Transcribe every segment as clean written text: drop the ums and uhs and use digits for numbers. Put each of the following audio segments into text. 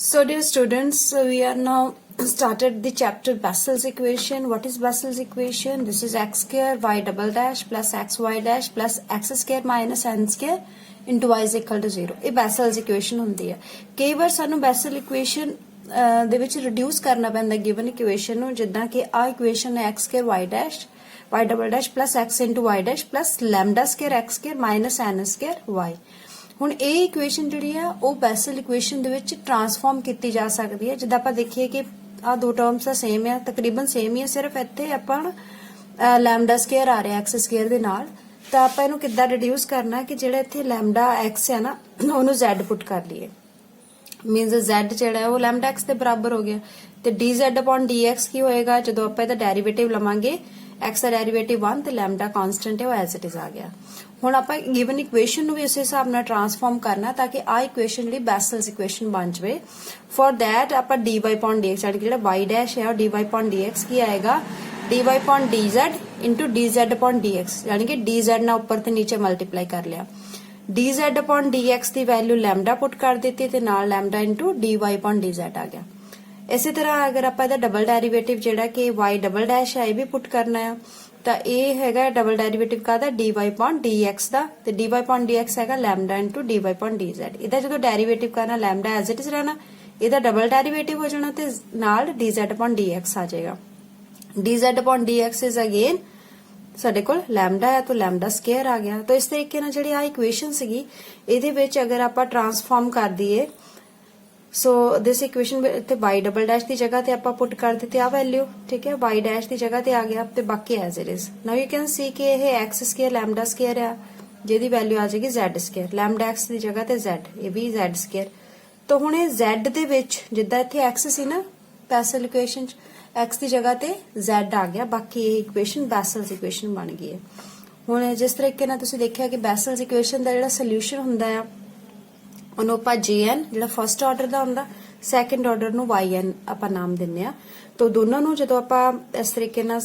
So dear students, we are now started the chapter Bessel's equation. What is Bessel's equation? This is x square y double dash plus xy dash plus x square minus n square into y is equal to 0. ਇਹ Bessel's equation ਹੁੰਦੀ ਹੈ। ਕਈ ਵਾਰ ਸਾਨੂੰ Bessel equation ਦੇ ਵਿੱਚ reduce ਕਰਨਾ ਪੈਂਦਾ given equation ਨੂੰ, ਜਿੱਦਾਂ ਕਿ ਆ ਇਕੁਏਸ਼ਨ ਹੈ x square y dash y double dash plus x into y dash plus lambda square x square minus n square y। ਹੁਣ ਇਹ ਇਕੁਏਸ਼ਨ ਜਿਹੜੀ ਆ ਉਹ ਬੈਸਲ ਇਕੁਏਸ਼ਨ ਦੇ ਵਿੱਚ ਟਰਾਂਸਫਾਰਮ ਕੀਤੀ ਜਾ ਸਕਦੀ ਹੈ। ਜਿੱਦਾਂ ਆਪਾਂ ਦੇਖੀਏ ਕਿ ਆ ਦੋ ਟਰਮਸ ਤਾਂ ਸੇਮ ਆ, ਤਕਰੀਬਨ ਸੇਮ ਹੀ ਆ, ਸਿਰਫ ਇੱਥੇ ਆਪਾਂ ਲੈਮਡਾ ਸਕੁਅਰ ਆ ਰਿਹਾ ਐਕਸ ਸਕੁਅਰ ਦੇ ਨਾਲ। ਤਾਂ ਆਪਾਂ ਇਹਨੂੰ ਕਿੱਦਾਂ ਰਿਡਿਊਸ ਕਰਨਾ ਕਿ ਜਿਹੜਾ ਇੱਥੇ ਲੈਮਡਾ ਐਕਸ ਹੈ ਨਾ ਉਹਨੂੰ z ਪੁੱਟ ਕਰ ਲਈਏ। ਮੀਨਸ z ਜਿਹੜਾ ਉਹ ਲੈਮਡਾ ਐਕਸ ਦੇ ਬਰਾਬਰ ਹੋ ਗਿਆ ਤੇ dz/dx ਕੀ ਹੋਏਗਾ ਜਦੋਂ ਆਪਾਂ ਇਹਦਾ ਡੈਰੀਵੇਟਿਵ ਲਵਾਂਗੇ। x ਦਾ ਡੈਰੀਵੇਟਿਵ 1 ਤੇ ਲੈਮਡਾ ਕਾਂਸਟੈਂਟ ਹੈ ਉਹ ਐਜ਼ ਇਟ ਇਜ਼ ਆ ਗਿਆ। ਹੁਣ ਆਪਾਂ ਗਿਵਨ ਇਕੁਏਸ਼ਨ ਨੂੰ ਵੀ ਇਸੇ ਹਿਸਾਬ ਨਾਲ ਟਰਾਂਸਫਾਰਮ ਕਰਨਾ ਤਾਂ ਕਿ ਆ ਇਕੁਏਸ਼ਨ ਜਿਹੜੀ ਬੈਸਲਸ ਇਕੁਏਸ਼ਨ ਬਣ ਜਾਵੇ। ਫॉर दैट ਆਪਾਂ dy/dx ਯਾਨੀ ਕਿ ਜਿਹੜਾ y ਡੈਸ਼ ਹੈ ਉਹ dy/dx ਕੀ ਆਏਗਾ dy/dz into dz/dx ਯਾਨੀ ਕਿ dz ਨਾਲ ਉੱਪਰ ਤੇ ਨੀਚੇ ਮਲਟੀਪਲਾਈ ਕਰ ਲਿਆ। dz/dx ਦੀ ਵੈਲਿਊ ਲੈਮਡਾ ਪੁੱਟ ਕਰ ਦਿੱਤੀ ਤੇ ਨਾਲ ਲੈਮਡਾ into dy/dz ਆ ਗਿਆ। ਇਸੇ ਤਰ੍ਹਾਂ ਅਗਰ ਆਪਾਂ ਇਹਦਾ ਡਬਲ ਡੈਰੀਵੇਟਿਵ ਜਿਹੜਾ ਕਿ y ਡਬਲ ਡੈਸ਼ ਹੈ ਇਹ ਵੀ ਪੁੱਟ ਕਰਨਾ ਆ ਤਾਂ ਇਹ ਹੈਗਾ ਡਬਲ ਡੈਰੀਵੇਟਿਵ ਕਾਹਦਾ dy/dx ਦਾ ਤੇ dy/dx ਹੈਗਾ ਲੈਮਡਾ into dy/dz। ਇਹਦਾ ਜਦੋਂ ਡੈਰੀਵੇਟਿਵ ਕਰਨਾ ਲੈਮਡਾ ਐਜ਼ ਇਟ ਇਜ਼ ਰਹਿਣਾ, ਇਹਦਾ ਡਬਲ ਡੈਰੀਵੇਟਿਵ ਹੋ ਜਾਣਾ ਤੇ ਨਾਲ dz/dx ਆ ਜਾਏਗਾ। dz/dx ਇਜ਼ ਅਗੇਨ ਸਾਡੇ ਕੋਲ ਲੈਮਡਾ ਹੈ ਤਾਂ ਲੈਮਡਾ ਸਕੁਅਰ ਆ ਗਿਆ। ਤਾਂ ਇਸ ਤਰੀਕੇ ਨਾਲ ਜਿਹੜੀ ਆ ਇਕੁਏਸ਼ਨ ਸੀਗੀ ਇਹਦੇ ਵਿੱਚ ਅਗਰ ਆਪਾਂ ਟਰਾਂਸਫਾਰਮ ਕਰ ਦਈਏ ਸੋ ਦਿਸ ਇਕੁਏਸ਼ਨ ਤੇ y ਡਬਲ ਡੈਸ਼ ਦੀ ਜਗ੍ਹਾ ਤੇ ਆਪਾਂ ਪੁੱਟ ਕਰ ਦਿੱਤੀ ਆ ਵੈਲਿਊ, ਠੀਕ ਹੈ, y ਡੈਸ਼ ਦੀ ਜਗ੍ਹਾ ਤੇ ਆ ਗਿਆ ਤੇ ਬਾਕੀ as it is. Now you can see ਕਿ ਇਹ x ਸਕੁਅਰ ਲੈਮਡਾ ਸਕੁਅਰ ਆ ਜਿਹਦੀ ਵੈਲਿਊ ਆ ਜਾਏਗੀ z ਸਕੁਅਰ, ਲੈਮਡਾ x ਦੀ ਜਗ੍ਹਾ ਤੇ z, ਇਹ ਵੀ z ਸਕੁਅਰ। ਤਾਂ ਹੁਣ ਇਹ z ਦੇ ਵਿੱਚ ਜਿੱਦਾਂ ਇੱਥੇ x ਸੀ ਨਾ ਬੈਸਲ ਇਕੁਏਸ਼ਨ ਚ x ਦੀ ਜਗ੍ਹਾ ਤੇ z ਆ ਗਿਆ, ਬਾਕੀ ਇਹ ਇਕੁਏਸ਼ਨ ਬੈਸਲਸ ਇਕੁਏਸ਼ਨ ਬਣ ਗਈ ਹੈ। ਹੁਣ ਜਿਸ ਤਰੀਕੇ ਨਾਲ ਤੁਸੀਂ ਦੇਖਿਆ ਕਿ ਬੈਸਲਸ ਇਕੁਏਸ਼ਨ ਦਾ ਜਿਹੜਾ ਸੋਲੂਸ਼ਨ ਹੁੰਦਾ ਆ ਉਹਨੂੰ ਆਪਾਂ jn ਜਿਹੜਾ ਫਰਸਟ ਆਰਡਰ ਦਾ ਹੁੰਦਾ, ਸੈਕੰਡ ਆਰਡਰ ਨੂੰ yn ਆਪਾਂ ਨਾਮ ਦਿੰਨੇ ਆ। ਤਾਂ ਦੋਨਾਂ ਨੂੰ ਜਦੋਂ ਆਪਾਂ ਇਸ ਤਰੀਕੇ ਨਾਲ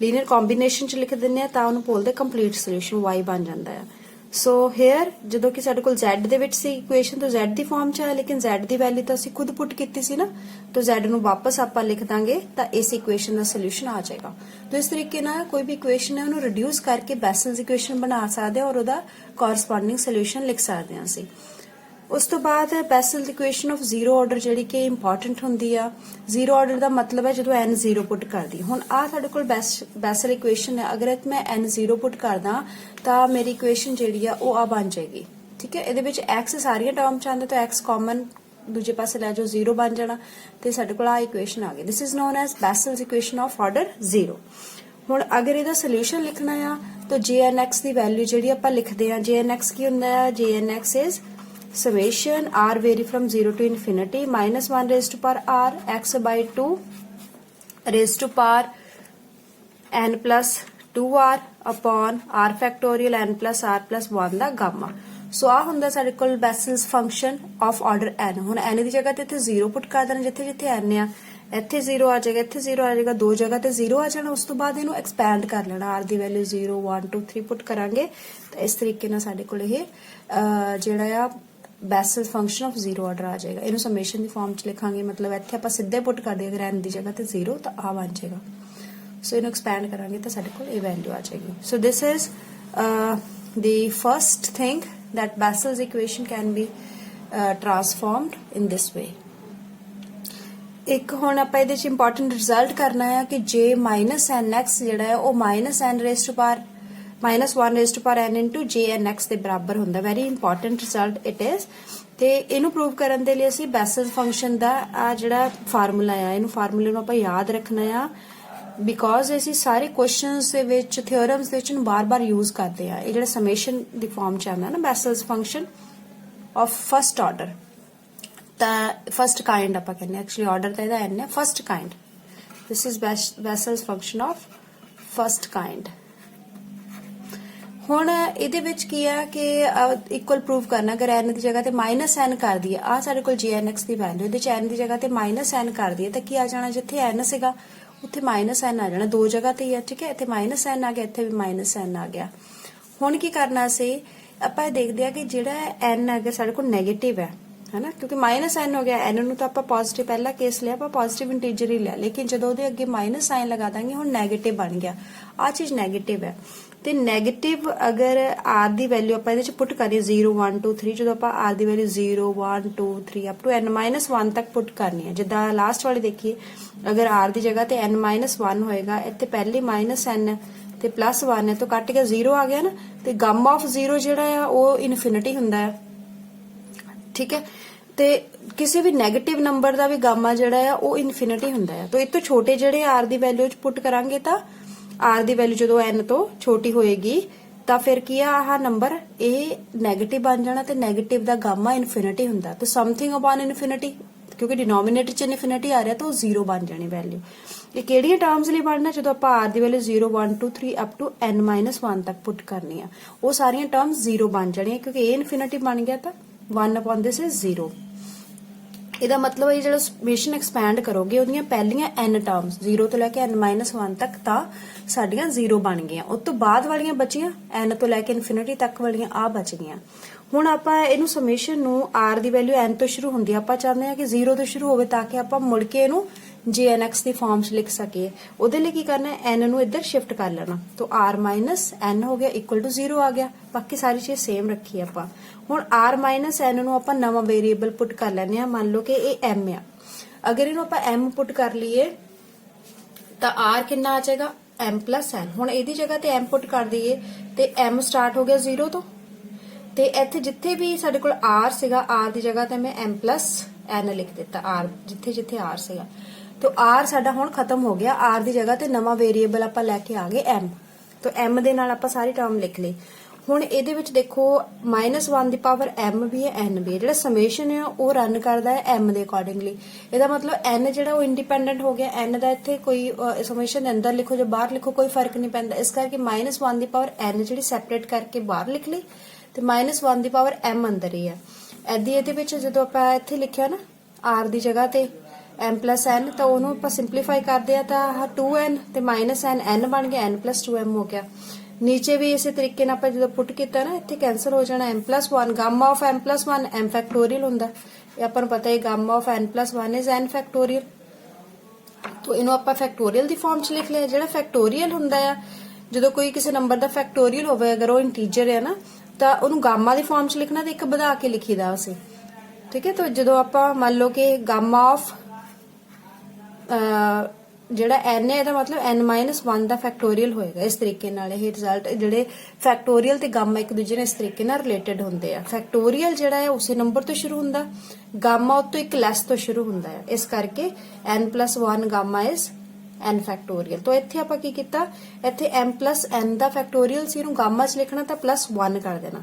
ਲੀਨੀਅਰ ਕੰਬੀਨੇਸ਼ਨ ਚ ਲਿਖ ਦਿੰਨੇ ਆ ਤਾਂ ਉਹਨੂੰ ਬੋਲਦੇ ਕੰਪਲੀਟ ਸੋਲੂਸ਼ਨ y ਬਣ ਜਾਂਦਾ ਆ। ਸੋ ਹੇਅਰ ਜਦੋਂ ਕਿ ਸਾਡੇ ਕੋਲ z ਦੇ ਵਿੱਚ ਸੀ ਇਕੁਏਸ਼ਨ ਤਾਂ z ਦੀ ਫਾਰਮ ਚ ਹੈ, ਲੇਕਿਨ z ਦੀ ਵੈਲਿਊ ਤਾਂ ਅਸੀਂ ਖੁਦ ਪੁੱਟ ਕੀਤੀ ਸੀ ਨਾ, ਤਾਂ z ਨੂੰ ਵਾਪਸ ਆਪਾਂ ਲਿਖ ਦਾਂਗੇ ਤਾਂ ਇਸ ਇਕੁਏਸ਼ਨ ਦਾ ਸੋਲੂਸ਼ਨ ਆ ਜਾਏਗਾ। ਤਾਂ ਇਸ ਤਰੀਕੇ ਨਾਲ ਕੋਈ ਵੀ ਇਕੁਏਸ਼ਨ ਹੈ ਉਹਨੂੰ ਰਿਡਿਊਸ ਕਰਕੇ ਬੈਸਲਸ ਇਕੁਏਸ਼ਨ ਬਣਾ ਸਕਦੇ ਆ ਔਰ ਉਹਦਾ ਕੋਰਸਪੋਂਡਿੰਗ ਸੋਲੂਸ਼ਨ ਲਿਖ ਸਕਦੇ ਆ ਅਸੀਂ। ਉਸ ਤੋਂ ਬਾਅਦ ਬੈਸਲ ਇਕੁਏਸ਼ਨ ਆਫ ਜ਼ੀਰੋ ਆਰਡਰ ਜਿਹੜੀ ਕਿ ਇੰਪੋਰਟੈਂਟ ਹੁੰਦੀ ਆ। ਜ਼ੀਰੋ ਆਰਡਰ ਦਾ ਮਤਲਬ ਹੈ ਜਦੋਂ n 0 ਪੁੱਟ ਕਰਦੀ। ਹੁਣ ਆ ਸਾਡੇ ਕੋਲ ਬੈਸਲ ਇਕੁਏਸ਼ਨ ਹੈ, ਅਗਰ ਮੈਂ n 0 ਪੁੱਟ ਕਰਦਾ ਤਾਂ ਮੇਰੀ ਇਕੁਏਸ਼ਨ ਜਿਹੜੀ ਆ ਉਹ ਆ ਬਣ ਜਾਏਗੀ, ਠੀਕ ਹੈ। ਇਹਦੇ ਵਿੱਚ x ਸਾਰੀਆਂ ਟਰਮ ਚ ਆਉਂਦਾ ਤਾਂ x ਕਾਮਨ ਦੂਜੇ ਪਾਸੇ ਲੈ ਜਾਓ 0 ਬਣ ਜਾਣਾ ਤੇ ਸਾਡੇ ਕੋਲ ਆ ਇਕੁਏਸ਼ਨ ਆ ਗਈ। This is known as Bessel's equation of order 0। ਹੁਣ ਅਗਰ ਇਹਦਾ ਸੋਲੂਸ਼ਨ ਲਿਖਣਾ ਆ ਤਾਂ jnx ਦੀ ਵੈਲਿਊ ਜਿਹੜੀ ਆਪਾਂ ਲਿਖਦੇ ਆ, jnx ਕੀ ਹੁੰਦਾ ਆ, jnx is summation r vary from 0 to infinity minus 1 raised to power r x by 2 raised to power n plus 2r upon r factorial n plus r plus 1 the gamma। ਸੋ ਆ ਹੁੰਦਾ ਸਾਡੇ ਕੋਲ ਬੈਸਲਸ function of order n। ਹੁਣ n ਦੀ ਜਗ੍ਹਾ ਤੇ ਇੱਥੇ 0 ਪੁੱਟ ਕਰ ਦੇਣਾ, ਜਿੱਥੇ ਜਿੱਥੇ n ਆ ਇੱਥੇ 0 ਆ ਜਾਏਗਾ, ਇੱਥੇ 0 ਆ ਜਾਏਗਾ, ਦੋ ਜਗ੍ਹਾ ਤੇ 0 ਆ ਜਾਣਾ। ਉਸ ਤੋਂ ਬਾਅਦ ਇਹਨੂੰ ਐਕਸਪੈਂਡ ਕਰ ਲੈਣਾ, r ਦੀ ਵੈਲਿਊ 0 1 2 3 ਪੁੱਟ ਕਰਾਂਗੇ ਤਾਂ ਇਸ ਤਰੀਕੇ ਨਾਲ ਸਾਡੇ ਕੋਲ ਇਹ ਜਿਹੜਾ ਆ ਬੈਸਲਸ ਫੰਕਸ਼ਨ ਆਫ ਜ਼ੀਰੋ ਆਰਡਰ ਆ ਜਾਏਗਾ। ਇਹਨੂੰ ਸਮੇਸ਼ਨ ਦੀ ਫਾਰਮ ਚ ਲਿਖਾਂਗੇ, ਮਤਲਬ ਇੱਥੇ ਆਪਾਂ ਸਿੱਧੇ ਪੁੱਟ ਕਰਦੇ ਅਗਰ n ਦੀ ਜਗ੍ਹਾ ਤੇ 0 ਤਾਂ ਆ ਬਣ ਜਾਏਗਾ। ਸੋ ਇਹਨੂੰ ਐਕਸਪੈਂਡ ਕਰਾਂਗੇ ਤਾਂ ਸਾਡੇ ਕੋਲ ਇਹ ਵੈਲਿਊ ਆ ਜਾਏਗੀ। So this is the first thing that Bessel's equation can be transformed in this way। ਇੱਕ ਹੁਣ ਆਪਾਂ ਇਹਦੇ ਚ ਇੰਪੋਰਟੈਂਟ ਰਿਜ਼ਲਟ ਕਰਨਾ ਹੈ ਕਿ j nx ਜਿਹੜਾ ਹੈ ਉਹ n raised to power -1 raised to power n into jnx ਦੇ ਬਰਾਬਰ ਹੁੰਦਾ। Very important result it is. ਤੇ ਇਹਨੂੰ ਪ੍ਰੂਵ ਕਰਨ ਦੇ ਲਈ ਅਸੀਂ ਬੈਸਲਸ ਫੰਕਸ਼ਨ ਦਾ ਆ ਜਿਹੜਾ ਫਾਰਮੂਲਾ ਆ ਇਹਨੂੰ ਫਾਰਮੂਲੇ ਨੂੰ ਆਪਾਂ ਯਾਦ ਰੱਖਣਾ ਆ, ਬਿਕੋਜ਼ ਅਸੀਂ ਸਾਰੇ ਕੁਐਸਚਨਸ ਦੇ ਵਿੱਚ ਥਿਓਰਮਸ ਦੇ ਵਿੱਚ ਨੂੰ ਬਾਰ-ਬਾਰ ਯੂਜ਼ ਕਰਦੇ ਆ। ਇਹ ਜਿਹੜਾ ਸਮੇਸ਼ਨ ਦੀ ਫਾਰਮ ਚ ਆਉਂਦਾ ਨਾ Bessel's function of first order, ਤਾਂ ਫਰਸਟ ਕਾਈਂਡ ਆਪਾਂ ਕਹਿੰਦੇ ਐਕਚੁਅਲੀ ਆਰਡਰ ਤਾਂ ਇਹਦਾ n ਹੈ, first kind. This is Bessel's function of first kind. ਹੁਣ ਇਹਦੇ ਵਿੱਚ ਕੀ ਆ ਕਿ ਇਕੁਅਲ ਪ੍ਰੂਵ ਕਰਨਾ, ਅਗਰ n ਦੀ ਜਗ੍ਹਾ ਤੇ -n ਕਰ ਦਈਏ, ਆ ਸਾਡੇ ਕੋਲ jnx ਦੀ ਵੈਲਿਊ, ਇਹਦੇ ਚ n ਦੀ ਜਗ੍ਹਾ ਤੇ -n ਕਰ ਦਈਏ ਤਾਂ ਕੀ ਆ ਜਾਣਾ, ਜਿੱਥੇ n ਸੀਗਾ ਉੱਥੇ -n ਆ ਜਾਣਾ, ਦੋ ਜਗ੍ਹਾ ਤੇ ਹੀ ਆ, ਠੀਕ ਹੈ। ਇੱਥੇ -n ਆ ਗਿਆ, ਇੱਥੇ ਵੀ -n ਆ ਗਿਆ। ਹੁਣ ਕੀ ਕਰਨਾ ਸੀ ਆਪਾਂ ਇਹ ਦੇਖਦੇ ਆ ਕਿ ਜਿਹੜਾ n ਹੈਗਾ ਸਾਡੇ ਕੋਲ ਨੈਗੇਟਿਵ ਹੈ है ना, क्योंकि माइनस n हो गया, n ਨੂੰ ਤਾਂ ਆਪਾਂ ਪੋਜ਼ਿਟਿਵ ਪਹਿਲਾ ਕੇਸ ਲਿਆ, ਆਪਾਂ ਪੋਜ਼ਿਟਿਵ ਇੰਟੀਜਰ ਹੀ ਲਿਆ, ਲੇਕਿਨ ਜਦੋਂ ਉਹਦੇ ਅੱਗੇ ਮਾਈਨਸ ਸਾਈਨ ਲਗਾ ਦਾਂਗੇ ਹੁਣ ਨੈਗੇਟਿਵ ਬਣ ਗਿਆ, ਆ ਚੀਜ਼ ਨੈਗੇਟਿਵ ਹੈ। ਤੇ ਨੈਗੇਟਿਵ ਅਗਰ r ਦੀ ਵੈਲਿਊ ਆਪਾਂ ਇਹਦੇ ਚ ਪੁੱਟ ਕਰੀਏ 0 1 2 3, ਜਦੋਂ ਆਪਾਂ r the value 0 1 2 3 up to n-1 ਤੱਕ ਪੁੱਟ ਕਰਨੀ ਹੈ। ਜਿੱਦਾਂ ਲਾਸਟ ਵਾਲੀ ਦੇਖੀਏ, ਅਗਰ r ਦੀ ਜਗ੍ਹਾ ਤੇ n-1 ਹੋਏਗਾ, ਇੱਥੇ ਪਹਿਲੇ -n ਤੇ +1 ਹੈ, ਤਾਂ ਕੱਟ ਕੇ 0 ਆ ਗਿਆ ਨਾ, ਤੇ ਗਮ ਆਫ 0 ਜਿਹੜਾ ਆ ਉਹ ਇਨਫਿਨਿਟੀ ਹੁੰਦਾ ਹੈ, ਠੀਕ ਹੈ। ਤੇ ਕਿਸੇ ਵੀ ਨੈਗੇਟਿਵ ਨੰਬਰ ਦਾ ਵੀ ਗਾਮਾ ਜਿਹੜਾ ਆ ਉਹ ਇਨਫਿਨਿਟੀ ਹੁੰਦਾ ਹੈ। ਤਾਂ ਇਹ ਤੋਂ ਛੋਟੇ ਜਿਹੜੇ r ਦੀ ਵੈਲਿਊ ਚ ਪੁੱਟ ਕਰਾਂਗੇ ਤਾਂ r ਦੀ ਵੈਲਿਊ ਜਦੋਂ n ਤੋਂ ਛੋਟੀ ਹੋਏਗੀ ਤਾਂ ਫਿਰ ਕੀ ਆ, ਆਹ ਨੰਬਰ ਇਹ ਨੈਗੇਟਿਵ ਬਣ ਜਾਣਾ, ਤੇ ਨੈਗੇਟਿਵ ਦਾ ਗਾਮਾ ਇਨਫਿਨਿਟੀ ਹੁੰਦਾ, ਤੇ ਸਮਥਿੰਗ ਅਪਨ ਇਨਫਿਨਿਟੀ, ਕਿਉਂਕਿ ਡਿਨੋਮੀਨੇਟਰ ਚ ਇਨਫਿਨਿਟੀ ਆ ਰਿਹਾ ਤਾਂ ਉਹ 0 ਬਣ ਜਾਣੀ ਵੈਲਿਊ। ਇਹ ਕਿਹੜੀਆਂ ਟਰਮਸ ਲਈ ਬਣਨਾ, ਜਦੋਂ ਆਪਾਂ r the value 0 1 2 3 up to n-1 ਤੱਕ ਪੁੱਟ ਕਰਨੀ ਆ, ਉਹ ਸਾਰੀਆਂ ਟਰਮਸ 0 ਬਣ ਜਾਣੀਆਂ, ਕਿਉਂਕਿ ਇਹ ਇਨਫਿਨਿਟੀ ਬਣ ਗਿਆ ਤਾਂ 1 upon this is 0। ਇਹਦਾ ਮਤਲਬ ਹੈ ਜਿਹੜਾ ਸਮੇਸ਼ਨ ਐਕਸਪੈਂਡ ਕਰੋਗੇ ਉਹਦੀਆਂ ਪਹਿਲੀਆਂ n ਟਰਮਸ 0 ਤੋਂ ਲੈ ਕੇ n-1 ਤੱਕ ਤਾਂ ਸਾਡੀਆਂ 0 ਬਣ ਗਈਆਂ, ਉਸ ਤੋਂ ਬਾਅਦ ਵਾਲੀਆਂ ਬਚੀਆਂ n ਤੋਂ ਲੈ ਕੇ ਇਨਫਿਨਿਟੀ ਤੱਕ ਵਾਲੀਆਂ ਆ ਬਚ ਗਈਆਂ। ਹੁਣ ਆਪਾਂ ਇਹਨੂੰ ਸਮੇਸ਼ਨ ਨੂੰ r ਦੀ ਵੈਲਿਊ n ਤੋਂ ਸ਼ੁਰੂ ਹੁੰਦੀ ਆ, ਆਪਾਂ ਚਾਹੁੰਦੇ ਹਾਂ ਕਿ 0 ਤੋਂ ਸ਼ੁਰੂ ਹੋਵੇ ਤਾਂ ਕਿ ਆਪਾਂ ਮੁੜ ਕੇ ਇਹਨੂੰ jnx ਦੀ ਫਾਰਮ 'ਚ ਲਿਖ ਸਕੀਏ। ਉਹਦੇ ਲਈ ਕੀ ਕਰਨਾ ਹੈ, n ਨੂੰ ਇੱਧਰ ਸ਼ਿਫਟ ਕਰ ਲੈਣਾ, ਤਾਂ r n ਹੋ ਗਿਆ ਇਕੁਅਲ ਟੂ 0 ਆ ਗਿਆ, ਬਾਕੀ ਸਾਰੀ ਚੀਜ਼ ਸੇਮ ਰੱਖੀ ਆਪਾਂ। ਹੁਣ r n ਨੂੰ ਆਪਾਂ ਨਵਾਂ ਵੇਰੀਏਬਲ ਪੁੱਟ ਕਰ ਲੈਂਦੇ ਆ, ਮੰਨ ਲਓ ਕਿ ਇਹ m ਆ, ਅਗਰ ਇਹਨੂੰ ਆਪਾਂ m ਪੁੱਟ ਕਰ ਲਈਏ ਤਾਂ r ਕਿੰਨਾ ਆ ਜਾਏਗਾ m+n। ਹੁਣ ਇਹਦੀ ਜਗ੍ਹਾ ਤੇ m ਪੁੱਟ ਕਰ ਦਈਏ ਤੇ m ਸਟਾਰਟ ਹੋ ਗਿਆ 0 ਤੋਂ, ਤੇ ਇੱਥੇ ਜਿੱਥੇ ਵੀ ਸਾਡੇ ਕੋਲ r ਸੀਗਾ, r ਦੀ ਜਗ੍ਹਾ ਤੇ ਮੈਂ m+n ਲਿਖ ਦਿੱਤਾ, r ਜਿੱਥੇ ਜਿੱਥੇ r ਸੀਗਾ, तो r ਸਾਡਾ ਹੁਣ ਖਤਮ ਹੋ ਗਿਆ, r ਦੀ ਜਗ੍ਹਾ ਤੇ ਨਵਾਂ ਵੇਰੀਏਬਲ ਆਪਾਂ ਲੈ ਕੇ ਆ ਗਏ m, तो m ਦੇ ਨਾਲ ਆਪਾਂ ਸਾਰੀ ਟਰਮ ਲਿਖ ਲਈ। ਹੁਣ ਇਹਦੇ ਵਿੱਚ ਦੇਖੋ -1 ਦੀ ਪਾਵਰ m ਵੀ ਹੈ n ਵੀ ਹੈ, ਜਿਹੜਾ ਸਮੇਸ਼ਨ ਹੈ ਉਹ ਰਨ ਕਰਦਾ ਹੈ m ਦੇ ਅਕੋਰਡਿੰਗਲੀ। ਇਹਦਾ ਮਤਲਬ n ਜਿਹੜਾ ਉਹ ਇੰਡੀਪੈਂਡੈਂਟ ਹੋ ਗਿਆ, n ਦਾ ਇੱਥੇ ਕੋਈ ਸਮੇਸ਼ਨ ਦੇ ਅੰਦਰ ਲਿਖੋ ਜਾਂ ਬਾਹਰ ਲਿਖੋ ਕੋਈ ਫਰਕ ਨਹੀਂ ਪੈਂਦਾ, ਇਸ ਕਰਕੇ -1 ਦੀ ਪਾਵਰ n ਜਿਹੜੀ ਸੈਪਰੇਟ ਕਰਕੇ ਬਾਹਰ ਲਿਖ ਲਈ, ਤੇ -1 ਦੀ ਪਾਵਰ m ਅੰਦਰ ਹੀ ਹੈ। ਐਦੀ ਇਹਦੇ ਵਿੱਚ ਜਦੋਂ ਆਪਾਂ ਇੱਥੇ ਲਿਖਿਆ ਨਾ r ਦੀ ਜਗ੍ਹਾ ਤੇ m+n, ਤਾਂ ਉਹਨੂੰ ਆਪਾਂ ਸਿੰਪਲੀਫਾਈ ਕਰਦੇ ਆ ਤਾਂ 2n ਤੇ -n ਬਣ ਗਿਆ, n+2m ਹੋ ਗਿਆ। ਨੀਚੇ ਵੀ ਇਸੇ ਤਰੀਕੇ ਨਾਲ ਆਪਾਂ ਜਦੋਂ ਪੁੱਟ ਕੀਤਾ ਨਾ, ਇੱਥੇ ਕੈਨਸਲ ਹੋ ਜਾਣਾ, m+1 Gama of m+1 m factorial ਹੁੰਦਾ, ਇਹ ਆਪਾਂ ਨੂੰ ਪਤਾ ਹੈ, Gama of n+1 is n factorial. ਤਾਂ ਇਹਨੂੰ ਆਪਾਂ ਫੈਕਟੋਰੀਅਲ ਦੀ ਫਾਰਮ 'ਚ ਲਿਖ ਲਿਆ। ਜਿਹੜਾ ਫੈਕਟੋਰੀਅਲ ਹੁੰਦਾ ਆ, ਜਦੋਂ ਕੋਈ ਕਿਸੇ ਨੰਬਰ ਦਾ ਫੈਕਟੋਰੀਅਲ ਹੋਵੇ, ਅਗਰ ਉਹ ਇੰਟੀਜਰ ਹੈ ਨਾ, ਤਾਂ ਉਹਨੂੰ ਗਾਮਾ ਦੀ ਫਾਰਮ 'ਚ ਲਿਖਣਾ ਤੇ ਇੱਕ ਵਧਾ ਕੇ ਲਿਖੀਦਾ ਅਸੀਂ, ਠੀਕ ਹੈ। ਤਾਂ ਜਦੋਂ ਆਪਾਂ ਮੰਨ ਲਓ ਕਿ ਗਾਮਾ ਆਫ ਜਿਹੜਾ n ਹੈ, ਇਹਦਾ ਮਤਲਬ n-1 ਦਾ ਫੈਕਟੋਰੀਅਲ ਹੋਏਗਾ। ਇਸ ਤਰੀਕੇ ਨਾਲ ਇਹ ਰਿਜ਼ਲਟ, ਜਿਹੜੇ ਫੈਕਟੋਰੀਅਲ ਤੇ ਗਾਮਾ ਇੱਕ ਦੂਜੇ ਨਾਲ ਇਸ ਤਰੀਕੇ ਨਾਲ ਰਿਲੇਟਡ ਹੁੰਦੇ ਆ। ਫੈਕਟੋਰੀਅਲ ਜਿਹੜਾ ਹੈ ਉਸੇ ਨੰਬਰ ਤੋਂ ਸ਼ੁਰੂ ਹੁੰਦਾ, ਗਾਮਾ ਉਸ ਤੋਂ ਇੱਕ ਲੈਸ ਤੋਂ ਸ਼ੁਰੂ ਹੁੰਦਾ ਹੈ, ਇਸ ਕਰਕੇ n+1 Gama is n factorial. ਤਾਂ ਇੱਥੇ ਆਪਾਂ ਕੀ ਕੀਤਾ, ਇੱਥੇ m+n ਦਾ ਫੈਕਟੋਰੀਅਲ ਸੀ, ਇਹਨੂੰ ਗਾਮਾ 'ਚ ਲਿਖਣਾ ਤਾਂ +1 ਕਰ ਦੇਣਾ,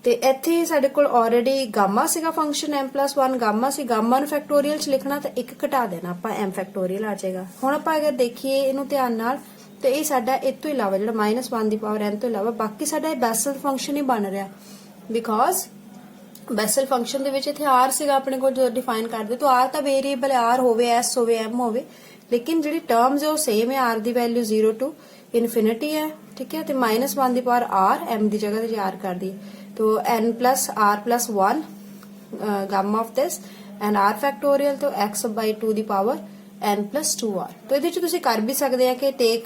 ਤੇ ਇੱਥੇ ਸਾਡੇ ਕੋਲ ਆਲਰੇਡੀ ਗਾਮਾ ਸੀਗਾ ਫੰਕਸ਼ਨ m+1 ਗਾਮਾ ਸੀ, ਗਾਮਾ ਨੂੰ ਫੈਕਟੋਰੀਅਲ 'ਚ ਲਿਖਣਾ ਤਾਂ 1 ਘਟਾ ਦੇਣਾ, ਆਪਾਂ m ਫੈਕਟੋਰੀਅਲ ਆ ਜਾਏਗਾ। ਹੁਣ ਆਪਾਂ ਅਗਰ ਦੇਖੀਏ ਇਹਨੂੰ ਧਿਆਨ ਨਾਲ, ਤੇ ਇਹ ਸਾਡਾ ਇਸ ਤੋਂ ਇਲਾਵਾ ਜਿਹੜਾ -1 ਦੀ ਪਾਵਰ n ਤੋਂ ਇਲਾਵਾ ਬਾਕੀ ਸਾਡਾ ਇਹ ਬੈਸਲ ਫੰਕਸ਼ਨ ਹੀ ਬਣ ਰਿਹਾ, ਬਿਕੋਜ਼ ਬੈਸਲ ਫੰਕਸ਼ਨ ਦੇ ਵਿੱਚ ਇੱਥੇ r ਸੀਗਾ ਆਪਣੇ ਕੋਲ ਜੋ ਡਿਫਾਈਨ ਕਰਦੇ, ਤਾਂ r ਤਾਂ ਵੇਰੀਏਬਲ r ਹੋਵੇ, s ਹੋਵੇ, m ਹੋਵੇ, ਲੇਕਿਨ ਜਿਹੜੀ ਟਰਮਸ ਹੈ ਉਹ ਸੇਮ ਹੈ, r the value 0 to infinity ਹੈ, ਠੀਕ ਹੈ। ਤੇ -1 ਦੀ ਪਾਵਰ r, m ਦੀ ਜਗ੍ਹਾ ਤੇ r ਕਰ ਦਈਏ, तो n+r+1 gamma of this and r factorial, तो x/2 ਦੀ ਪਾਵਰ n+2r। तो ਇਹਦੇ ਚ ਤੁਸੀਂ ਕਰ ਵੀ ਸਕਦੇ ਆ ਕਿ ਟੇਕ,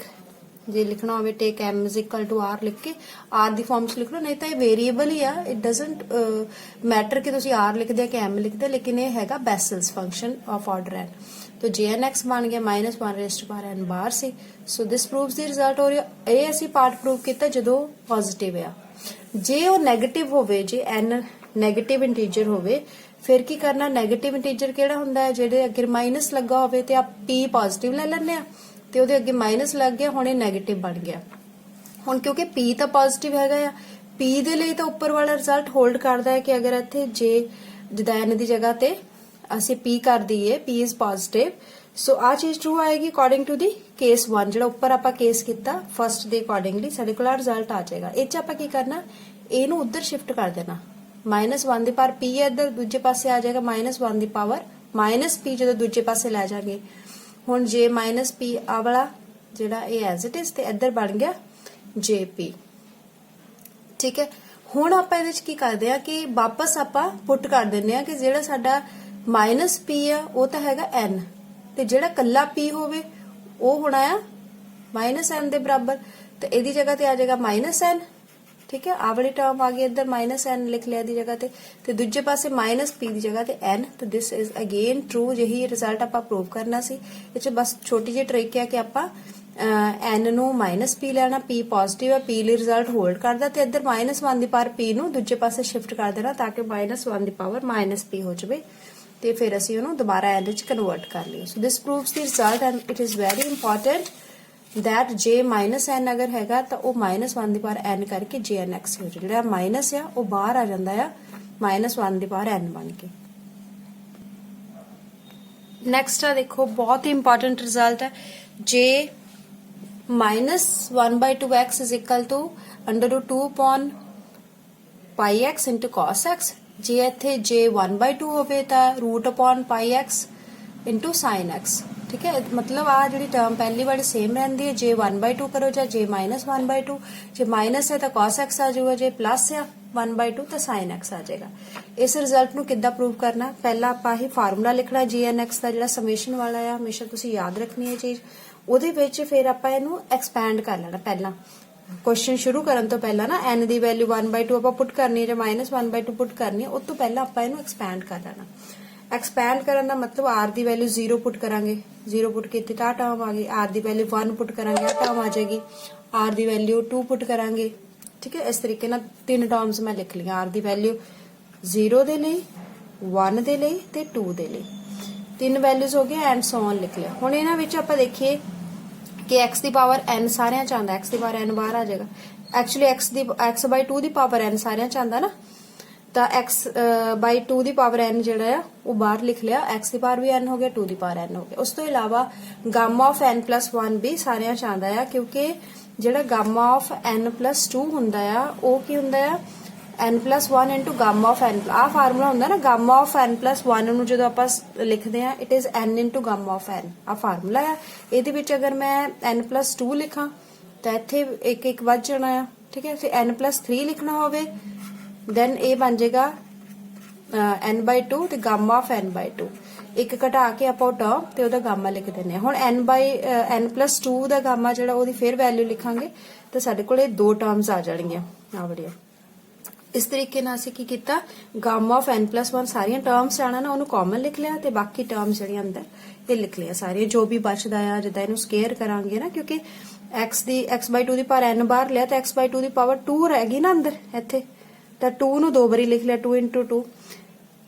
ਜੇ ਲਿਖਣਾ ਹੋਵੇ ਟੇਕ m = r ਲਿਖ ਕੇ r ਦੀ ਫਾਰਮ 'ਚ ਲਿਖ ਲਓ, ਨਹੀਂ ਤਾਂ ਇਹ ਵੇਰੀਏਬਲ ਹੀ ਆ, ਇਟ ਡਸਨਟ ਮੈਟਰ ਕਿ ਤੁਸੀਂ r ਲਿਖਦੇ ਆ ਕਿ m ਲਿਖਦੇ, ਲੇਕਿਨ ਇਹ ਹੈਗਾ ਬੈਸਲਸ ਫੰਕਸ਼ਨ ਆਫ ਆਰਡਰ n। तो jnx ਬਣ ਗਿਆ -1n ਬਾਹਰ ਸੀ। ਸੋ ਦਿਸ ਪ੍ਰੂਵਸ ਦੀ ਰਿਜ਼ਲਟ ਹੋ ਰਿਹਾ। ਇਹ ਅਸੀਂ ਪਾਰਟ ਪ੍ਰੂਵ ਕੀਤਾ ਜਦੋਂ ਪੋਜ਼ਿਟਿਵ ਆ। ਜੇ ਉਹ ਨੈਗੇਟਿਵ ਹੋਵੇ, ਜੇ n ਨੈਗੇਟਿਵ ਇੰਟੀਜਰ ਹੋਵੇ, ਫਿਰ ਕੀ ਕਰਨਾ, ਨੈਗੇਟਿਵ ਇੰਟੀਜਰ ਕਿਹੜਾ ਹੁੰਦਾ ਹੈ, ਜਿਹੜੇ ਅੱਗੇ ਮਾਈਨਸ ਲੱਗਾ ਹੋਵੇ ਤੇ ਆ p ਪੋਜ਼ਿਟਿਵ ਲੈ ਲੈਂਦੇ ਆ, ਤੇ ਉਹਦੇ ਅੱਗੇ ਮਾਈਨਸ ਲੱਗ ਗਿਆ, ਹੁਣ ਇਹ ਨੈਗੇਟਿਵ ਬਣ ਗਿਆ। ਹੁਣ ਕਿਉਂਕਿ p ਤਾਂ ਪੋਜ਼ਿਟਿਵ ਹੈਗਾ ਆ, p ਦੇ ਲਈ ਤਾਂ ਉੱਪਰ ਵਾਲਾ ਰਿਜ਼ਲਟ ਹੋਲਡ ਕਰਦਾ ਹੈ ਕਿ ਅਗਰ ਇੱਥੇ ਜੇ ਜਿੱਦਾਂ n ਦੀ ਜਗ੍ਹਾ ਤੇ ਅਸੀਂ p ਕਰ ਦਈਏ, p ਇਜ਼ ਪੋਜ਼ਿਟਿਵ, ਸੋ ਆ ਚੀਜ਼ ਟਰੂ ਆਏਗੀ ਅਕੋਰਡਿੰਗ ਟੂ ਦੀ ਕੇਸ 1, ਜਿਹੜਾ ਉੱਪਰ ਆਪਾਂ ਕੇਸ ਕੀਤਾ ਫਸਟ ਦੇ ਅਕੋਰਡਿੰਗਲੀ ਸਾਡੇ ਕੋਲ ਆ ਰਿਜ਼ਲਟ ਆ ਜਾਏਗਾ। ਇਹ 'ਚ ਆਪਾਂ ਕੀ ਕਰਨਾ, ਇਹਨੂੰ ਉੱਧਰ ਸ਼ਿਫਟ ਕਰ ਦੇਣਾ, -1 ਦੀ ਪਾਵਰ p ਹੈ, ਇੱਧਰ ਦੂਜੇ ਪਾਸੇ ਆ ਜਾਏਗਾ -1 ਦੀ ਪਾਵਰ -p, ਜਦੋਂ ਦੂਜੇ ਪਾਸੇ ਲੈ ਜਾਗੇ। ਹੁਣ ਜੇ -p ਆ ਵਾਲਾ ਜਿਹੜਾ ਇਹ ਐਜ਼ ਇਟ ਇਜ਼, ਤੇ ਇੱਧਰ ਬਣ ਗਿਆ jp, ਠੀਕ ਹੈ। ਹੁਣ ਆਪਾਂ ਇਹਦੇ ਚ ਕੀ ਕਰਦੇ ਆ ਕਿ ਵਾਪਸ ਆਪਾਂ ਪੁੱਟ ਕਰ ਦਿੰਦੇ ਆ ਕਿ ਜਿਹੜਾ ਸਾਡਾ ਮਾਈਨਸ ਪੀ ਆ ਉਹ ਤਾਂ ਹੈਗਾ n, ਤੇ ਜਿਹੜਾ ਕੱਲਾ p ਹੋਵੇ ਉਹ ਹੋਣਾ ਆ ਮਾਈਨਸ n ਦੇ ਬਰਾਬਰ, ਤੇ ਇਹਦੀ ਜਗ੍ਹਾ ਤੇ ਆ ਜਾਏਗਾ ਮਾਈਨਸ n। ਠੀਕ ਹੈ, ਆ ਵਾਲੀ ਟਰਮ ਆ ਗਈ ਇੱਧਰ ਮਾਈਨਸ n ਲਿਖ ਲਿਆ ਦੀ ਜਗ੍ਹਾ ਤੇ ਦੂਜੇ ਪਾਸੇ ਮਾਈਨਸ p ਦੀ ਜਗ੍ਹਾ ਤੇ n। ਤੇ ਦਿਸ ਇਜ਼ ਅਗੇਨ ਟਰੂ, ਜਿਹੀ ਰਿਜ਼ਲਟ ਆਪਾਂ ਪ੍ਰੂਵ ਕਰਨਾ ਸੀ। ਇਹ ਚ ਬਸ ਛੋਟੀ ਜਿਹੀ ਟ੍ਰਿਕ ਹੈ ਕਿ ਆਪਾਂ n ਨੂੰ ਮਾਈਨਸ p ਲੈਣਾ, p ਪੋਜ਼ਿਟਿਵ ਹੈ, p ਲਈ ਰਿਜ਼ਲਟ ਹੋਲਡ ਕਰਦਾ, ਤੇ ਇੱਧਰ ਮਾਈਨਸ 1 ਦੀ ਪਾਵਰ p ਨੂੰ ਦੂਜੇ ਪਾਸੇ ਸ਼ਿਫਟ ਕਰ ਦੇਣਾ ਤਾਂ ਕਿ ਮਾਈਨਸ 1 ਦੀ ਪਾਵਰ ਮਾਈਨਸ p ਹੋ ਜਾਵੇ, ਤੇ ਫਿਰ ਅਸੀਂ ਉਹਨੂੰ ਦੁਬਾਰਾ n ਵਿੱਚ ਕਨਵਰਟ ਕਰ ਲਈਏ। ਸੋ ਦਿਸ ਪ੍ਰੂਵਸ ਦੀ result and it is very important that j minus n ਅਗਰ ਹੈਗਾ ਤਾਂ ਉਹ ਮਾਈਨਸ 1 ਦੀ ਪਾਵਰ n ਕਰਕੇ jnx ਹੋ ਜਾਏ, ਜਿਹੜਾ ਮਾਈਨਸ ਆ ਉਹ ਬਾਹਰ ਆ ਜਾਂਦਾ ਆ ਮਾਈਨਸ 1 ਦੀ ਪਾਵਰ n ਬਣ ਕੇ। ਨੈਕਸਟ ਆ ਦੇਖੋ, ਬਹੁਤ ਹੀ ਇੰਪੋਰਟੈਂਟ ਰਿਜ਼ਲਟ ਹੈ, j minus 1/2x is equal to under root 2 upon pi x into cos x। ਜੇ ਇੱਥੇ j 1/2 ਹੋਵੇ ਤਾਂ root upon pi x into sin x। ठीक है, मतलब आ जी टर्म पहली वाली सेम रहती है, जे 1/2 करो या जे माइनस 1/2, जे माइनस है तो cos x आ जाएगा, जे प्लस है 1/2 तो sin x आ जाएगा। इस रिजल्ट ਨੂੰ ਕਿੱਦਾਂ ਪ੍ਰੂਵ ਕਰਨਾ, ਪਹਿਲਾਂ ਆਪਾਂ ਇਹ ਫਾਰਮੂਲਾ ਲਿਖਣਾ jnx ਦਾ ਜਿਹੜਾ ਸਮੇਸ਼ਨ ਵਾਲਾ ਆ, ਹਮੇਸ਼ਾ ਤੁਸੀਂ ਯਾਦ ਰੱਖਣੀ ਹੈ ਚੀਜ਼। ਉਹਦੇ ਵਿੱਚ ਫਿਰ ਆਪਾਂ ਇਹਨੂੰ ਐਕਸਪੈਂਡ ਕਰ ਲੈਣਾ। ਪਹਿਲਾਂ ਕੁਐਸਚਨ ਸ਼ੁਰੂ ਕਰਨ ਤੋਂ ਪਹਿਲਾਂ ਨਾ n ਦੀ ਵੈਲਿਊ 1/2 ਆਪਾਂ ਪੁੱਟ ਕਰਨੀ ਹੈ ਜਾਂ ਮਾਈਨਸ 1/2 ਪੁੱਟ ਕਰਨੀ ਹੈ, ਉਸ ਤੋਂ ਪਹਿਲਾਂ ਆਪਾਂ ਇਹਨੂੰ ਐਕਸਪੈਂਡ ਕਰ ਲੈਣਾ। एक्सपैंड करने का मतलब r की वैल्यू 0 पुट करांगे, 0 पुट की ता टर्म आ गई, r की वैल्यू 1 पुट करांगे टर्म आ जाएगी, r की वैल्यू 2 पुट करांगे। ठीक है, इस तरीके ना 3 टर्म्स मैं लिख लिया, r की वैल्यू 0 दे लई, 1 दे लई ते 2 दे लई, 3 वैल्यूज हो गई एंड सो ऑन लिख लिया। हुण इन्हां विच आपां देखिए कि x की पावर n सारियां च आंदा, x की पावर n बाहर आ जाएगा, एक्चुअली x/2 की पावर n सारियां च आंदा ना, तो x/2 ਦੀ ਪਾਵਰ n ਜਿਹੜਾ ਆ ਉਹ ਬਾਹਰ ਲਿਖ ਲਿਆ, x ਦੀ ਪਾਵਰ ਵੀ n ਹੋ ਗਿਆ, 2 ਦੀ ਪਾਵਰ n ਹੋ ਗਿਆ। ਉਸ ਤੋਂ ਇਲਾਵਾ ਗਾਮਾ ਆਫ n+1 ਵੀ ਸਾਰਿਆਂ ਚ ਆਉਂਦਾ ਆ, ਕਿਉਂਕਿ ਜਿਹੜਾ ਗਾਮਾ ਆਫ n+2 ਹੁੰਦਾ ਆ ਉਹ ਕੀ ਹੁੰਦਾ ਆ n+1 into Gama of n। ਆ ਫਾਰਮੂਲਾ ਹੁੰਦਾ ਨਾ, ਗਾਮਾ ਆਫ n+1 ਨੂੰ ਜਦੋਂ ਆਪਾਂ ਲਿਖਦੇ ਆ it is n into Gama of n। ਆ ਫਾਰਮੂਲਾ ਆ, ਇਹਦੇ ਵਿੱਚ ਅਗਰ ਮੈਂ n+2 ਲਿਖਾਂ ਤਾਂ ਇੱਥੇ ਇੱਕ ਇੱਕ ਵੱਧ ਜਾਣਾ ਆ। ਠੀਕ ਹੈ, ਫਿਰ n+3 ਲਿਖਣਾ ਹੋਵੇ then ਇਹ ਬਣ ਜਾਏਗਾ n/2 ਤੇ ਗਾਮਾ ਆਫ n/2, ਇੱਕ ਘਟਾ ਕੇ ਆਪਾਂ ਟਰਮ ਤੇ ਉਹਦਾ ਗਾਮਾ ਲਿਖ ਦਿੰਦੇ ਹਾਂ। ਹੁਣ n+2 ਦਾ ਗਾਮਾ ਜਿਹੜਾ ਉਹਦੀ ਫਿਰ ਵੈਲਿਊ ਲਿਖਾਂਗੇ ਤਾਂ ਸਾਡੇ ਕੋਲ ਇਹ ਦੋ ਟਰਮਸ ਆ ਜਾਣਗੀਆਂ ਆ ਬੜੀਆਂ। ਇਸ ਤਰੀਕੇ ਨਾਲ ਅਸੀਂ ਕੀ ਕੀਤਾ, ਗਾਮਾ ਆਫ n+1 ਸਾਰੀਆਂ ਟਰਮਸ ਆਣਾ ਨਾ ਉਹਨੂੰ ਕਾਮਨ ਲਿਖ ਲਿਆ ਤੇ ਬਾਕੀ ਟਰਮਸ ਜਿਹੜੀਆਂ ਅੰਦਰ ਇਹ ਲਿਖ ਲਿਆ ਸਾਰੀਆਂ, ਜੋ ਵੀ ਬਚਦਾ ਆ ਜਿੱਦਾਂ ਇਹਨੂੰ ਸਕੁਅਰ ਕਰਾਂਗੇ ਨਾ, ਕਿਉਂਕਿ x/2 ਦੀ ਪਾਵਰ n ਬਾਹਰ ਲਿਆ ਤਾਂ x/2 ਦੀ ਪਾਵਰ 2 ਰਹਿ ਗਈ ਨਾ ਅੰਦਰ ਇੱਥੇ, ਤਾਂ 2 ਨੂੰ ਦੋ ਵਾਰੀ ਲਿਖ ਲਿਆ, 2 into 2।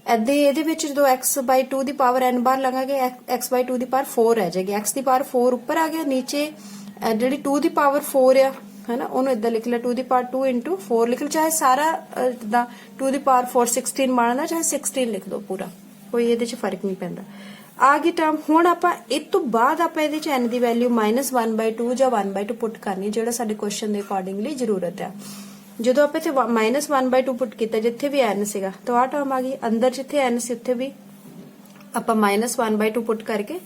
ਐਦੇ ਇਹਦੇ ਵਿੱਚ ਜਦੋਂ x/2 ਦੀ ਪਾਵਰ n ਬਾਹਰ ਲਗਾਂਗੇ x/2 ਦੀ ਪਾਵਰ 4 ਰਹਿ ਜਾਏਗੀ, x ਦੀ ਪਾਵਰ 4 ਉੱਪਰ ਆ ਗਿਆ, ਨੀਚੇ ਜਿਹੜੀ 2 ਦੀ ਪਾਵਰ 4 ਆ ਹੈਨਾ ਉਹਨੂੰ ਇਦਾਂ ਲਿਖ ਲਿਆ, 2 ਦੀ ਪਾਵਰ 2 into 4 ਲਿਖ ਲਿਆ, ਚਾਹੇ ਸਾਰਾ ਜਿੱਦਾਂ 2 ਦੀ ਪਾਵਰ 4 16 ਬਣਨਾ, ਚਾਹੇ 16 ਲਿਖ ਦਿਓ ਪੂਰਾ, ਕੋਈ ਇਹਦੇ ਚ ਫਰਕ ਨਹੀਂ ਪੈਂਦਾ। ਆ ਗਈ ਟਰਮ। ਹੁਣ ਆਪਾਂ ਇਸ ਤੋਂ ਬਾਅਦ ਆਪਾਂ ਇਹਦੇ ਚ n ਦੀ ਵੈਲਿਊ -1/2 ਜਾਂ 1/2 ਪੁੱਟ ਕਰਨੀ, ਜਿਹੜਾ ਸਾਡੇ ਕੁਐਸਚਨ ਦੇ ਅਕੋਰਡਿੰਗਲੀ ਜ਼ਰੂਰਤ ਆ। ਜਦੋਂ ਆਪਾਂ ਇੱਥੇ -1/2 ਪੁੱਟ ਕੀਤਾ ਜਿੱਥੇ ਵੀ n ਸੀਗਾ ਤਾਂ ਆ ਟਰਮ ਆ ਗਈ, ਅੰਦਰ ਜਿੱਥੇ n ਸੀ ਉੱਥੇ ਵੀ ਆਪਾਂ -1/2 ਪੁੱਟ ਕਰਕੇ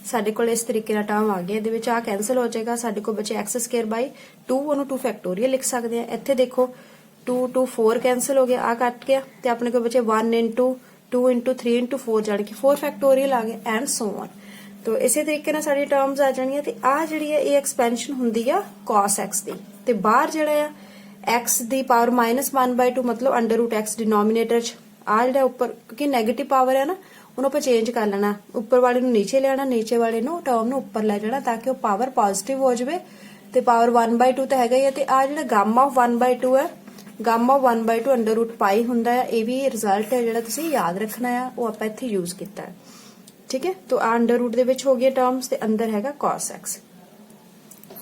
ਸਾਡੇ ਕੋਲ ਇਸ ਤਰੀਕੇ ਦਾ ਟਰਮ ਆ ਗਿਆ। ਇਹਦੇ ਵਿੱਚ ਆ ਕੈਨਸਲ ਹੋ ਜਾਏਗਾ, ਸਾਡੇ ਕੋਲ ਬਚੇ x²/2, ਉਹਨੂੰ 2 ਫੈਕਟੋਰੀਅਲ ਲਿਖ ਸਕਦੇ ਆ। ਇੱਥੇ ਦੇਖੋ 2 2 4 ਕੈਨਸਲ ਹੋ ਗਿਆ, ਆ ਕੱਟ ਗਿਆ ਤੇ ਆਪਣੇ ਕੋਲ ਬਚੇ 1 into 2 into 3 into 4 ਜਾਣ ਕੇ 4 ਫੈਕਟੋਰੀਅਲ ਆ ਗਏ ਐਂਡ ਸੋ ਔਨ। तो इसे तरीके ਨਾਲ ਸਾਡੀ ਟਰਮਸ ਆ ਜਾਣੀਆਂ ਤੇ ਆ ਜਿਹੜੀ ਹੈ ਇਹ ਐਕਸਪੈਂਸ਼ਨ ਹੁੰਦੀ ਆ cos x ਦੀ, ਤੇ ਬਾਹਰ ਜਿਹੜਾ ਆ x ਦੀ ਪਾਵਰ -1/2 मतलब ਅੰਡਰ ਰੂਟ x ਡਿਨੋਮੀਨੇਟਰ ਚ ਆ ਜਿਹੜਾ ਉੱਪਰ, ਕਿਉਂਕਿ 네ਗੇਟਿਵ ਪਾਵਰ ਹੈ ਨਾ ਉਹਨੂੰ ਆਪਾਂ ਚੇਂਜ ਕਰ ਲੈਣਾ, ਉੱਪਰ ਵਾਲੇ ਨੂੰ ਨੀਚੇ ਲਿਆਣਾ, ਨੀਚੇ ਵਾਲੇ ਨੂੰ ਟਰਮ ਨੂੰ ਉੱਪਰ ਲੈ ਜਾਣਾ ਤਾਂ ਕਿ ਉਹ ਪਾਵਰ ਪੋਜ਼ਿਟਿਵ ਹੋ ਜਾਵੇ, ਤੇ ਪਾਵਰ 1/2 ਤਾਂ ਹੈਗਾ ਹੀ ਹੈ। ਤੇ ਆ ਜਿਹੜਾ ਗਾਮਾ ਆਫ 1/2 ਹੈ, ਗਾਮਾ ਆਫ 1/2 ਅੰਡਰ ਰੂਟ ਪਾਈ ਹੁੰਦਾ ਹੈ, ਇਹ ਵੀ ਰਿਜ਼ਲਟ ਹੈ ਜਿਹੜਾ ਤੁਸੀਂ ਯਾਦ ਰੱਖਣਾ ਆ, ਉਹ ਆਪਾਂ ਇੱਥੇ ਯੂਜ਼ ਕੀਤਾ ਹੈ। ठीक है, तो अंडर रूट दे विच हो गए टर्म्स ते अंदर हैगा cos x।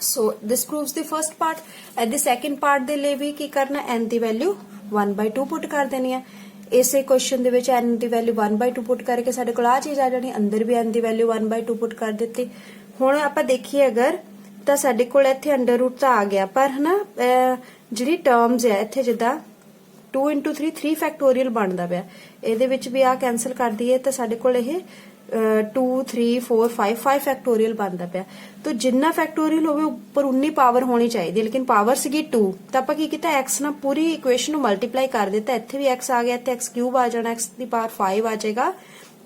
So this proves the first part. At the second part दे लिए भी की करना, n दी वैल्यू 1/2 पुट कर देनी है। इसे क्वेश्चन दे विच n दी वैल्यू 1/2 पुट करके साडे कोल आ चीज आ जानी, अंदर भी n दी वैल्यू 1/2 पुट कर दित्ती। हुण आपां देखिए अगर ਤਾਂ ਸਾਡੇ ਕੋਲ ਇੱਥੇ ਅੰਡਰ ਰੂਟ ਤਾਂ ਆ ਗਿਆ, ਪਰ ਹਨਾ ਜਿਹੜੀ ਟਰਮਸ ਹੈ ਇੱਥੇ ਜਿੱਦਾਂ 2 into 3 3 ਫੈਕਟੋਰੀਅਲ ਬਣਦਾ ਪਿਆ, ਇਹਦੇ ਵਿੱਚ ਵੀ ਆ ਕੈਨਸਲ ਕਰ ਦਈਏ ਤਾਂ ਸਾਡੇ ਕੋਲ ਇਹ 2 3 4 5 ਫੈਕਟੋਰੀਅਲ ਬਣਦਾ ਪਿਆ। ਤਾਂ ਜਿੰਨਾ ਫੈਕਟੋਰੀਅਲ ਹੋਵੇ ਉੱਪਰ ਉਨੀ ਪਾਵਰ ਹੋਣੀ ਚਾਹੀਦੀ ਹੈ, ਲੇਕਿਨ ਪਾਵਰ ਸੀਗੀ 2, ਤਾਂ ਆਪਾਂ ਕੀ ਕੀਤਾ x ਨਾਲ ਪੂਰੀ ਇਕੁਏਸ਼ਨ ਨੂੰ ਮਲਟੀਪਲਾਈ ਕਰ ਦਿੱਤਾ। ਇੱਥੇ ਵੀ x ਆ ਗਿਆ, ਇੱਥੇ x ਕਿਊਬ ਆ ਜਾਣਾ, x ਦੀ ਪਾਵਰ 5 ਆ ਜਾਏਗਾ।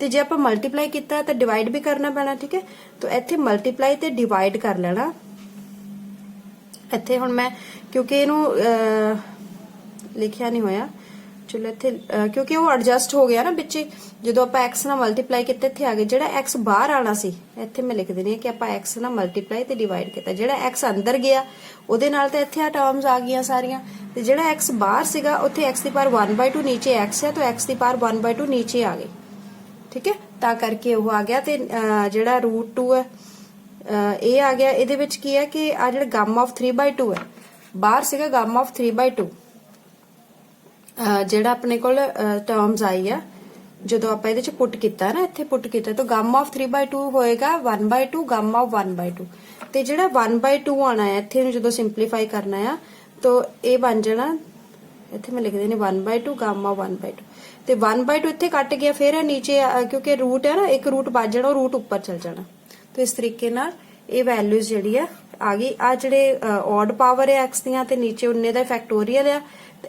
ਤੇ ਜੇ ਆਪਾਂ ਮਲਟੀਪਲਾਈ ਕੀਤਾ ਤਾਂ ਡਿਵਾਈਡ ਵੀ ਕਰਨਾ ਪੈਣਾ, ਠੀਕ ਹੈ। ਤਾਂ ਇੱਥੇ ਮਲਟੀਪਲਾਈ ਤੇ ਡਿਵਾਈਡ ਕਰ ਲੈਣਾ। ਇੱਥੇ ਹੁਣ ਮੈਂ ਕਿਉਂਕਿ ਇਹਨੂੰ ਲਿਖਿਆ ਨਹੀਂ ਹੋਇਆ, ਚਲੋ ਇੱਥੇ ਕਿਉਂਕਿ ਉਹ ਐਡਜਸਟ ਹੋ ਗਿਆ ਨਾ ਵਿੱਚ ਜਦੋਂ ਆਪਾਂ x ਨਾਲ ਮਲਟੀਪਲਾਈ ਕੀਤਾ, ਇੱਥੇ ਆ ਗਿਆ। ਜਿਹੜਾ x ਬਾਹਰ ਆਣਾ ਸੀ ਇੱਥੇ ਮੈਂ ਲਿਖ ਦਿੰਦੀ ਹਾਂ ਕਿ ਆਪਾਂ x ਨਾਲ ਮਲਟੀਪਲਾਈ ਤੇ ਡਿਵਾਈਡ ਕੀਤਾ। ਜਿਹੜਾ x ਅੰਦਰ ਗਿਆ ਉਹਦੇ ਨਾਲ ਤਾਂ ਇੱਥੇ ਆ ਟਰਮਸ ਆ ਗਈਆਂ ਸਾਰੀਆਂ, ਤੇ ਜਿਹੜਾ x ਬਾਹਰ ਸੀਗਾ ਉੱਥੇ x ਦੀ ਪਾਵਰ 1/2 ਨੀਚੇ x ਹੈ, ਤਾਂ x ਦੀ ਪਾਵਰ 1/2 ਨੀਚੇ ਆ ਗਈ, ਠੀਕ ਹੈ। ਤਾਂ ਕਰਕੇ ਉਹ ਆ ਗਿਆ। ਤੇ ਜਿਹੜਾ √2 ਹੈ ਇਹ ਆ ਗਿਆ। ਇਹਦੇ ਵਿੱਚ ਕੀ ਹੈ ਕਿ ਆ ਜਿਹੜਾ ਗਾਮਾ ਆਫ 3/2 ਹੈ, ਬਾਹਰ ਸੀਗਾ ਗਾਮਾ ਆਫ 3/2, ਜਿਹੜਾ ਆਪਣੇ ਕੋਲ ਟਰਮਸ ਆਈ ਆ ਜਦੋਂ ਆਪਾਂ ਇਹਦੇ ਚ ਪੁੱਟ ਕੀਤਾ ਨਾ, ਇੱਥੇ ਪੁੱਟ ਕੀਤਾ, ਤਾਂ ਗਾਮਾ ਆਫ 3/2 ਹੋਏਗਾ 1/2 ਗਾਮਾ ਆਫ 1/2। ਤੇ ਜਿਹੜਾ 1/2 ਆਣਾ ਹੈ ਇੱਥੇ ਨੂੰ ਜਦੋਂ ਸਿੰਪਲੀਫਾਈ ਕਰਨਾ ਆ ਤਾਂ ਇਹ ਬਣ ਜਾਣਾ, ਇੱਥੇ ਮੈਂ ਲਿਖ ਦੇਣੀ 1/2 ਗਾਮਾ 1/2। ਤੇ 1/2 ਇੱਥੇ ਕੱਟ ਗਿਆ, ਫਿਰ ਨੀਚੇ ਕਿਉਂਕਿ ਰੂਟ ਹੈ ਨਾ, ਇੱਕ ਰੂਟ ਵੱਜ ਜਾਣਾ, ਉਹ ਰੂਟ ਉੱਪਰ ਚਲ ਜਾਣਾ। ਤੇ ਇਸ ਤਰੀਕੇ ਨਾਲ ਇਹ ਵੈਲਿਊਜ਼ ਜਿਹੜੀ ਆ ਗਈ। ਆ ਜਿਹੜੇ ਔਡ ਪਾਵਰ ਹੈ x ਦੀਆਂ ਤੇ ਨੀਚੇ ਉਨੇ ਦਾ ਫੈਕਟੋਰੀਅਲ ਆ,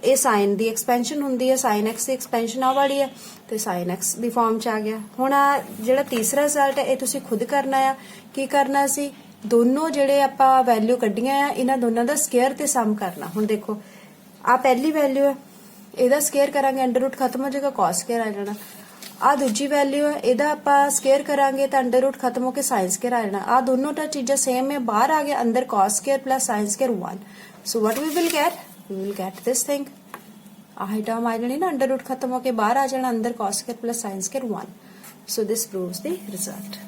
ਇਹ ਸਾइन ਦੀ ਐਕਸਪੈਂਸ਼ਨ ਹੁੰਦੀ ਹੈ, sin x ਦੀ ਐਕਸਪੈਂਸ਼ਨ ਆ ਵਾਲੀ ਹੈ, ਤੇ sin x ਦੀ ਫਾਰਮ ਚ ਆ ਗਿਆ। ਹੁਣ ਜਿਹੜਾ ਤੀਸਰਾ ਰਿਜ਼ਲਟ ਹੈ ਇਹ ਤੁਸੀਂ ਖੁਦ ਕਰਨਾ ਆ। ਕੀ ਕਰਨਾ ਸੀ, ਦੋਨੋਂ ਜਿਹੜੇ ਆਪਾਂ ਵੈਲਿਊ ਕੱਢੀਆਂ ਆ ਇਹਨਾਂ ਦੋਨਾਂ ਦਾ ਸਕੁਅਰ ਤੇ ਸਮ ਕਰਨਾ। ਹੁਣ ਦੇਖੋ ਆ ਪਹਿਲੀ ਵੈਲਿਊ ਹੈ, ਇਹਦਾ ਸਕੁਅਰ ਕਰਾਂਗੇ ਅੰਡਰ ਰੂਟ ਖਤਮ ਹੋ ਜਾਏਗਾ, cos ਸਕੁਅਰ ਆ ਜਾਣਾ। ਆ ਦੂਜੀ ਵੈਲਿਊ ਹੈ, ਇਹਦਾ ਆਪਾਂ ਸਕੁਅਰ ਕਰਾਂਗੇ ਤਾਂ ਅੰਡਰ ਰੂਟ ਖਤਮ ਹੋ ਕੇ sin ਸਕੁਅਰ ਆ ਜਾਣਾ। ਆ ਦੋਨੋਂ ਤਾਂ ਚੀਜ਼ਾਂ ਸੇਮ ਹੈ, ਬਾਹਰ ਆ ਗਿਆ ਅੰਦਰ cos square plus sin square 1। So what we will get, we will get this thing। ਆਹ ਟਰਮ ਆ ਜਾਣੀ ਨਾ, ਅੰਡਰ ਰੂਟ ਖਤਮ ਹੋ ਕੇ ਬਾਹਰ ਆ ਜਾਣਾ, ਅੰਦਰ cos square plus sin square 1। So this proves the result।